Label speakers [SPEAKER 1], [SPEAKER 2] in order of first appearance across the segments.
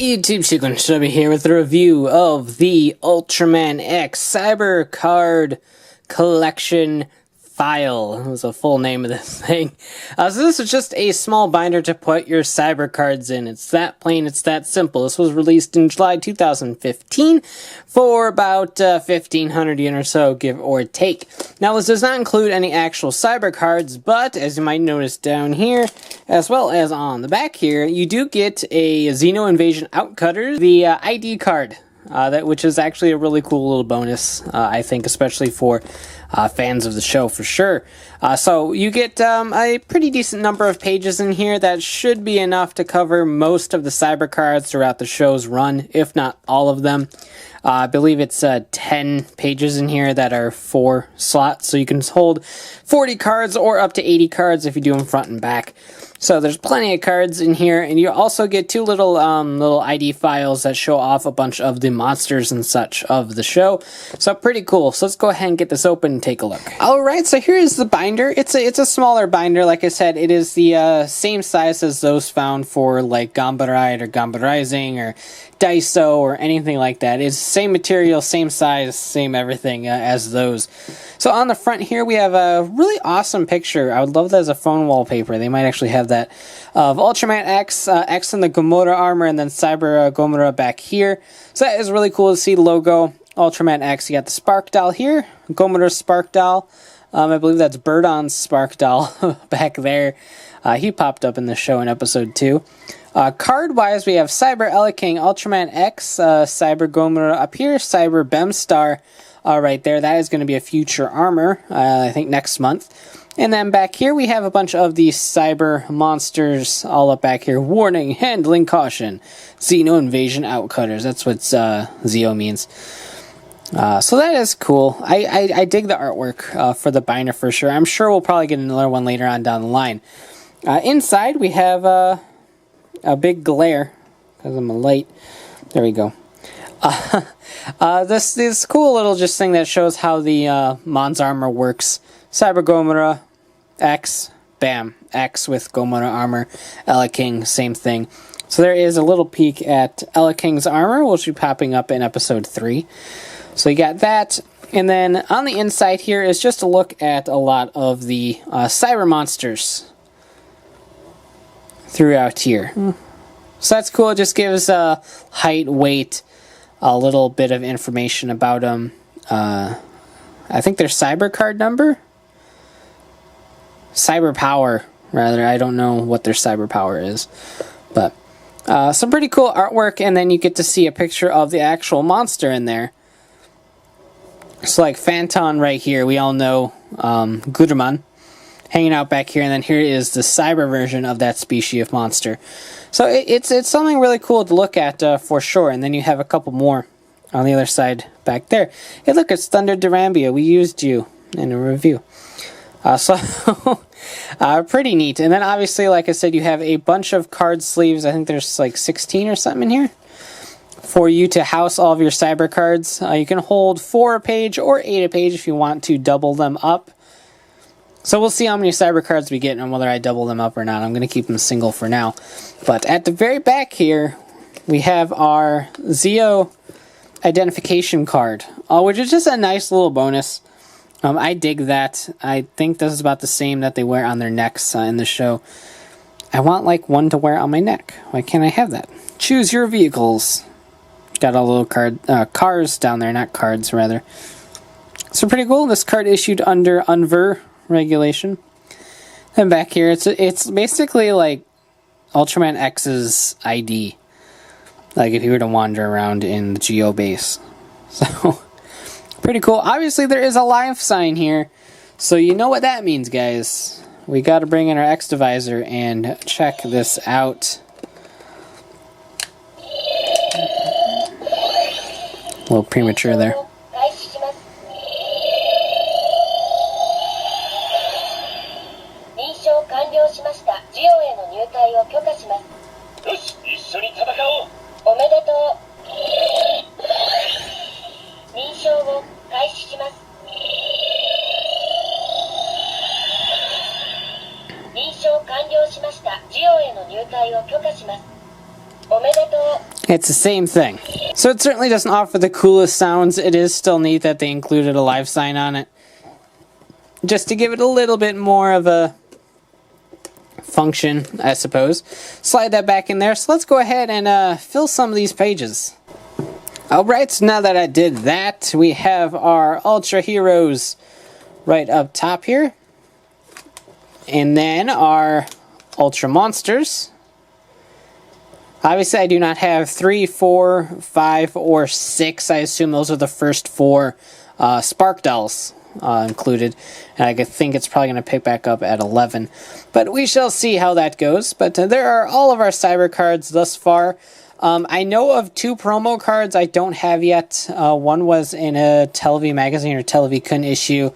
[SPEAKER 1] Hey YouTube, Chicken Chubby here with a review of the Ultraman X Cyber Card Collection File. That was the full name of this thing. So this is just a small binder to put your cyber cards in. It's that plain, it's that simple. This was released in July 2015 for about 1,500 yen or so, give or take. Now this does not include any actual cyber cards, but as you might notice down here, as well as on the back here, you do get a XiO Invasion Outcutter, the ID card. Which is actually a really cool little bonus, I think, especially for fans of the show for sure. So you get a pretty decent number of pages in here that should be enough to cover most of the cyber cards throughout the show's run, if not all of them. I believe it's 10 pages in here that are 4 slots, so you can hold 40 cards or up to 80 cards if you do them front and back. So there's plenty of cards in here, and you also get 2 little ID files that show off a bunch of the monsters and such of the show. So pretty cool. So let's go ahead and get this open and take a look. Alright, so here is the binder. It's a smaller binder. Like I said, it is the same size as those found for like Gamba Ride or Gamba Rising or XiO or anything like that. It's same material, same size, same everything as those. So on the front here we have a really awesome picture. I would love that as a phone wallpaper. They might actually have that of Ultraman X, X in the Gomora armor, and then Cyber Gomora back here. So that is really cool to see the logo. Ultraman X, you got the Spark Doll here, Gomora Spark Doll. I believe that's Birdon's Spark Doll back there. He popped up in the show in episode 2. Card-wise, we have Cyber Eleking, Ultraman X, Cyber Gomora up here, Cyber Bemstar right there. That is going to be a future armor, I think next month. And then back here, we have a bunch of these cyber monsters all up back here. Warning, handling caution, XiO Invasion Outcutters. That's what XiO means. So that is cool. I dig the artwork for the binder for sure. I'm sure we'll probably get another one later on down the line. Inside, we have a big glare, because I'm a light. There we go. This cool little just thing that shows how the Mon's armor works. Cyber Gomora, X, bam, X with Gomora armor, Eleking, same thing. So there is a little peek at Eleking's armor, which will be popping up in episode 3. So you got that, and then on the inside here is just a look at a lot of the cyber monsters throughout here. So that's cool. It just gives height, weight, a little bit of information about them. I think their cyber card number? Cyber power, rather. I don't know what their cyber power is. But some pretty cool artwork, and then you get to see a picture of the actual monster in there. So like Phanton right here, we all know Ultraman hanging out back here, and then here is the cyber version of that species of monster. So it's something really cool to look at for sure. And then you have a couple more on the other side back there. Hey, look, it's Thunder Durambia. We used you in a review. Pretty neat. And then obviously, like I said, you have a bunch of card sleeves. I think there's like 16 or something in here for you to house all of your cyber cards. You can hold 4 a page or 8 a page if you want to double them up. So we'll see how many cyber cards we get and whether I double them up or not. I'm going to keep them single for now. But at the very back here, we have our XiO identification card, which is just a nice little bonus. I dig that. I think this is about the same that they wear on their necks in the show. I want like one to wear on my neck. Why can't I have that? Choose your vehicles. Got a little cars down there, not cards rather. So pretty cool. This card issued under UNVR regulation. And back here, it's basically like Ultraman X's ID. Like if you were to wander around in the XiO base. So pretty cool. Obviously, there is a live sign here, so you know what that means, guys. We got to bring in our X divisor and check this out. A little premature there. It's the same thing. So it certainly doesn't offer the coolest sounds. It is still neat that they included a live sign on it, just to give it a little bit more of a function, I suppose. Slide that back in there. So let's go ahead and fill some of these pages. Alright, so now that I did that, we have our Ultra Heroes right up top here. And then our Ultra Monsters. Obviously, I do not have 3, 4, 5, or 6. I assume those are the first 4 Spark Dolls included. And I think it's probably going to pick back up at 11. But we shall see how that goes. But there are all of our Cyber cards thus far. I know of 2 promo cards I don't have yet. One was in a Televi magazine or Televi-kun issue.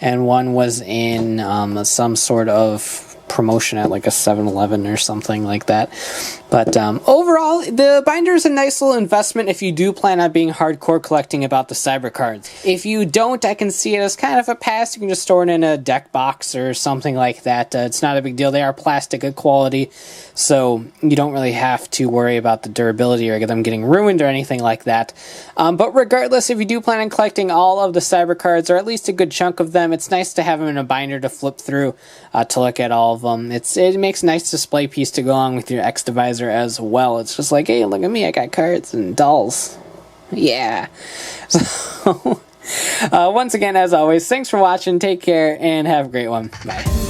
[SPEAKER 1] And one was in some sort of promotion at like a 7-Eleven or something like that. But overall, the binder is a nice little investment if you do plan on being hardcore collecting about the Cyber cards. If you don't, I can see it as kind of a pass. You can just store it in a deck box or something like that. It's not a big deal. They are plastic, good quality, so you don't really have to worry about the durability or them getting ruined or anything like that. But regardless, if you do plan on collecting all of the Cyber cards, or at least a good chunk of them, it's nice to have them in a binder to flip through to look at all of them. It makes a nice display piece to go along with your X Divisor as well. It's just like, hey, look at me, I got cards and dolls. Yeah. So, once again, as always, thanks for watching, take care, and have a great one. Bye.